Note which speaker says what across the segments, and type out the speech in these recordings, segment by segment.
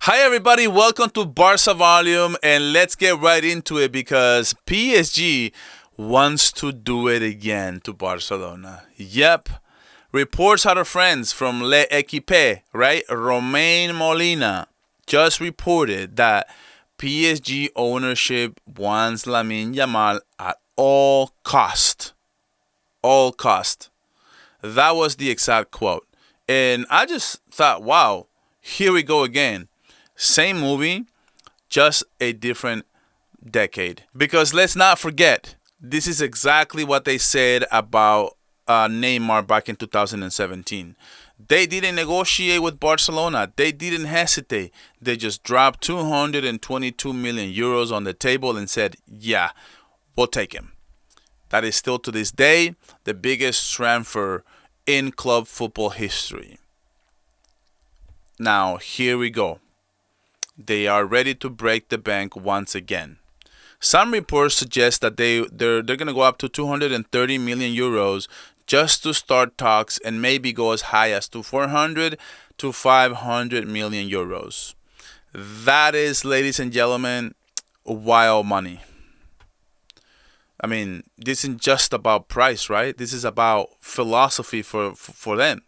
Speaker 1: Hi, everybody. Welcome to Barça Volume, and let's get right into it because PSG wants to do it again to Barcelona. Yep. Reports out of friends from L'Équipe, right? Romain Molina just reported that PSG ownership wants Lamine Yamal at all cost. All cost. That was the exact quote. And I just thought, wow, here we go again. Same movie, just a different decade. Because let's not forget, this is exactly what they said about Neymar back in 2017. They didn't negotiate with Barcelona. They didn't hesitate. They just dropped 222 million euros on the table and said, yeah, we'll take him. That is still to this day the biggest transfer in club football history. Now, here we go. They are ready to break the bank once again. Some reports suggest that they're going to go up to 230 million euros just to start talks and maybe go as high as to 400 to 500 million euros. That is, ladies and gentlemen, wild money. I mean, this isn't just about price, right? This is about philosophy for them.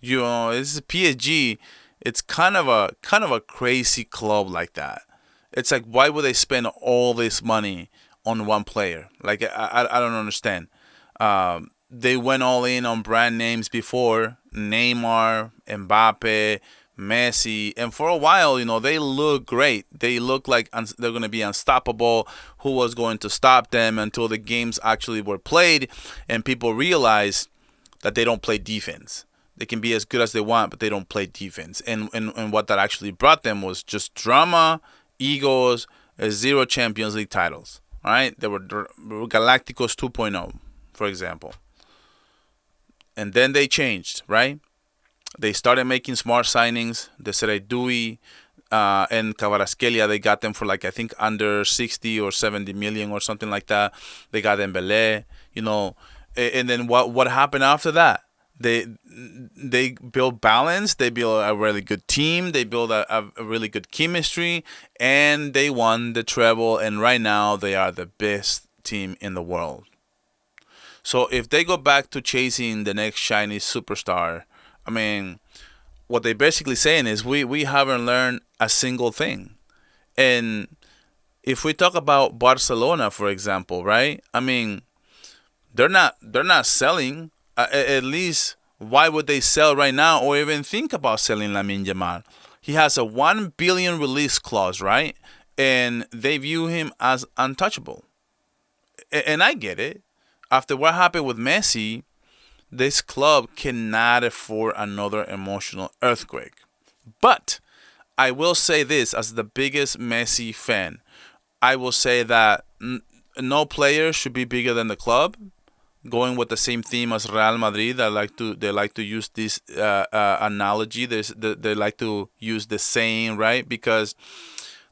Speaker 1: You know, this is PSG. It's kind of a crazy club like that. It's like, why would they spend all this money on one player? Like, I don't understand. They went all in on brand names before: Neymar, Mbappe, Messi, and for a while, they look great. They look like they're going to be unstoppable. Who was going to stop them until the games actually were played and people realized that they don't play defense. They can be as good as they want, but they don't play defense. And what that actually brought them was just drama, egos, 0 Champions League titles. All right? They were Galacticos 2.0, for example. And then they changed, right? They started making smart signings. They said Dewey and Kvaratskhelia, they got them for I think under 60 or 70 million or something like that. They got Dembele, and then what happened after that? They build balance. They build a really good team. They build a really good chemistry, and they won the treble. And right now, they are the best team in the world. So if they go back to chasing the next shiny superstar, I mean, what they're basically saying is we haven't learned a single thing. And if we talk about Barcelona, for example, right? I mean, they're not selling. At least, why would they sell right now or even think about selling Lamine Yamal? He has a 1 billion release clause, right? And they view him as untouchable. And I get it. After what happened with Messi, this club cannot afford another emotional earthquake. But I will say this, as the biggest Messi fan, I will say that no player should be bigger than the club. Going with the same theme as Real Madrid, they like to use this analogy. They like to use the saying, right? Because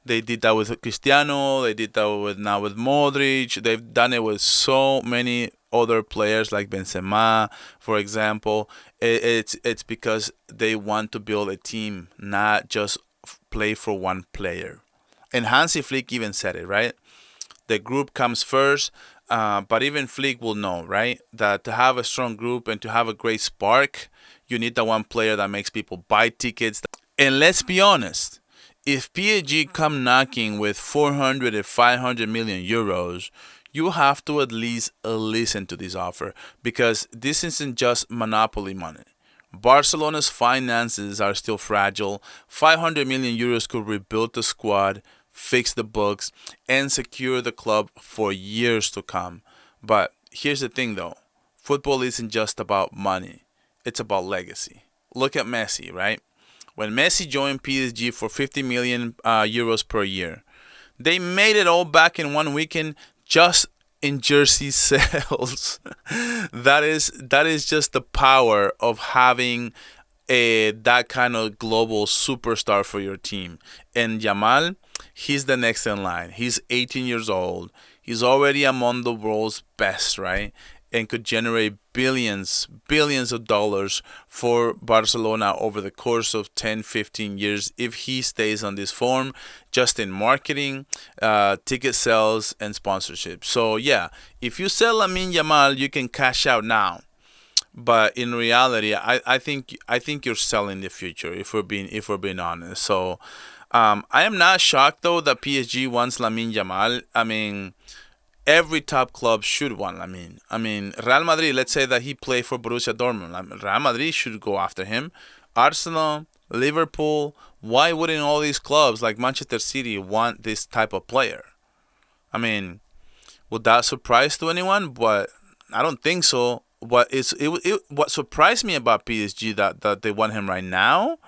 Speaker 1: they did that with Cristiano. They did that with Modric. They've done it with so many other players like Benzema, for example. It's because they want to build a team, not just play for one player. And Hansi Flick even said it, right? The group comes first. But even Flick will know, right, that to have a strong group and to have a great spark, you need that one player that makes people buy tickets. And let's be honest, if PSG come knocking with 400 or 500 million euros, you have to at least listen to this offer because this isn't just monopoly money. Barcelona's finances are still fragile. 500 million euros could rebuild the squad, fix the books, and secure the club for years to come. But here's the thing though. Football isn't just about money. It's about legacy. Look at Messi, right? When Messi joined PSG for 50 million euros per year, they made it all back in one weekend just in jersey sales. That is just the power of having that kind of global superstar for your team. And Yamal, he's the next in line. He's 18 years old. He's already among the world's best, right? and could generate billions of dollars for Barcelona over the course of 10, 15 years if he stays on this form, just in marketing, ticket sales, and sponsorship. So yeah, if you sell Lamine Yamal, you can cash out now. But in reality, I think you're selling the future if we're being honest. So I am not shocked though that PSG wants Lamine Yamal. I mean, every top club should want Lamine. I mean, Real Madrid, let's say that he played for Borussia Dortmund. Real Madrid should go after him. Arsenal, Liverpool, why wouldn't all these clubs like Manchester City want this type of player? I mean, would that surprise to anyone? But I don't think so. What surprised me about PSG that they want him right now,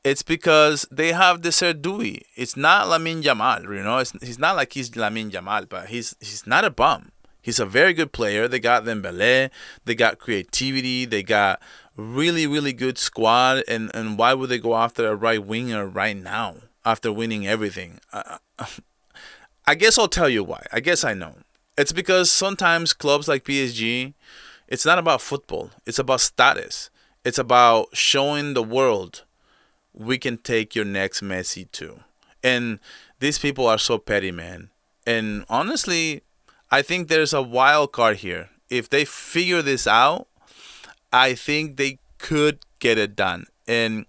Speaker 1: it's because they have the Serdoui. It's not Lamine Yamal, you know. He's not like he's Lamine Yamal, but he's not a bum. He's a very good player. They got Dembélé. They got creativity. They got really good squad. And why would they go after a right winger right now after winning everything? I guess I'll tell you why. I guess I know. It's because sometimes clubs like PSG, it's not about football. It's about status. It's about showing the world we can take your next Messi too. And these people are so petty, man. And honestly, I think there's a wild card here. If they figure this out, I think they could get it done. And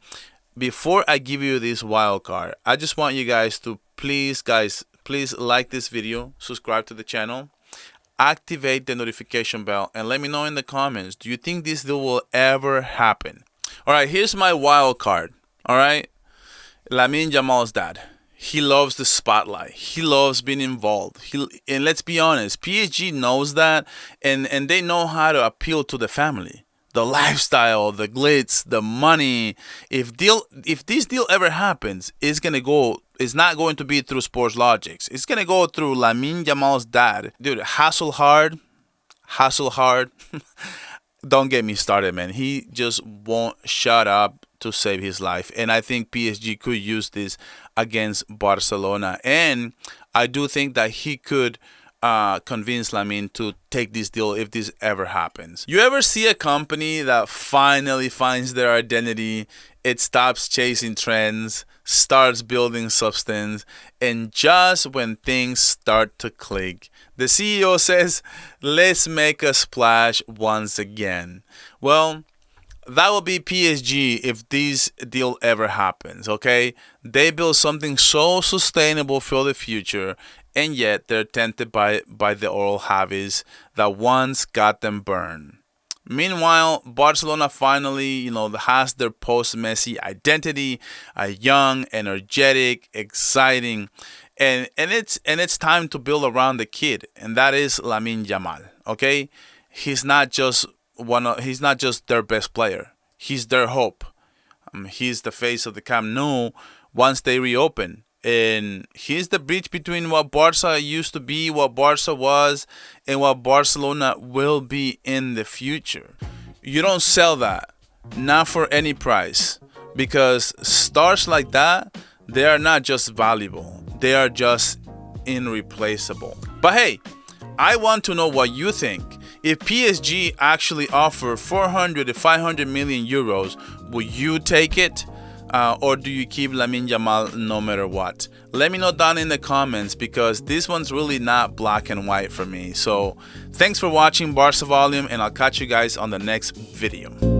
Speaker 1: before I give you this wild card, I just want you guys to please like this video, subscribe to the channel, activate the notification bell, and let me know in the comments, do you think this deal will ever happen? All right, here's my wild card. All right, Lamine Yamal's dad. He loves the spotlight. He loves being involved. And let's be honest, PSG knows that, and they know how to appeal to the family, the lifestyle, the glitz, the money. If this deal ever happens, it's not going to be through sports logics. It's gonna go through Lamine Yamal's dad. Dude, hustle hard. Don't get me started, man. He just won't shut up to save his life. And I think PSG could use this against Barcelona. And I do think that he could convince Lamine to take this deal if this ever happens. You ever see a company that finally finds their identity? It stops chasing trends, starts building substance, and just when things start to click, the CEO says, let's make a splash once again. Well, that will be PSG if this deal ever happens, okay? They build something so sustainable for the future, and yet they're tempted by the oral habits that once got them burned. Meanwhile, Barcelona finally, has their post-Messi identity, a young, energetic, exciting, and it's time to build around the kid, and that is Lamine Yamal. Okay, he's not just their best player. He's their hope. He's the face of the Camp Nou once they reopen. And he's the bridge between what Barca used to be, what Barca was, and what Barcelona will be in the future. You don't sell that, not for any price, because stars like that, they are not just valuable, they are just irreplaceable. But hey, I want to know what you think. If PSG actually offer 400 to 500 million euros, will you take it? Or do you keep Lamine Yamal no matter what? Let me know down in the comments, because this one's really not black and white for me. So thanks for watching Barça Volume, and I'll catch you guys on the next video.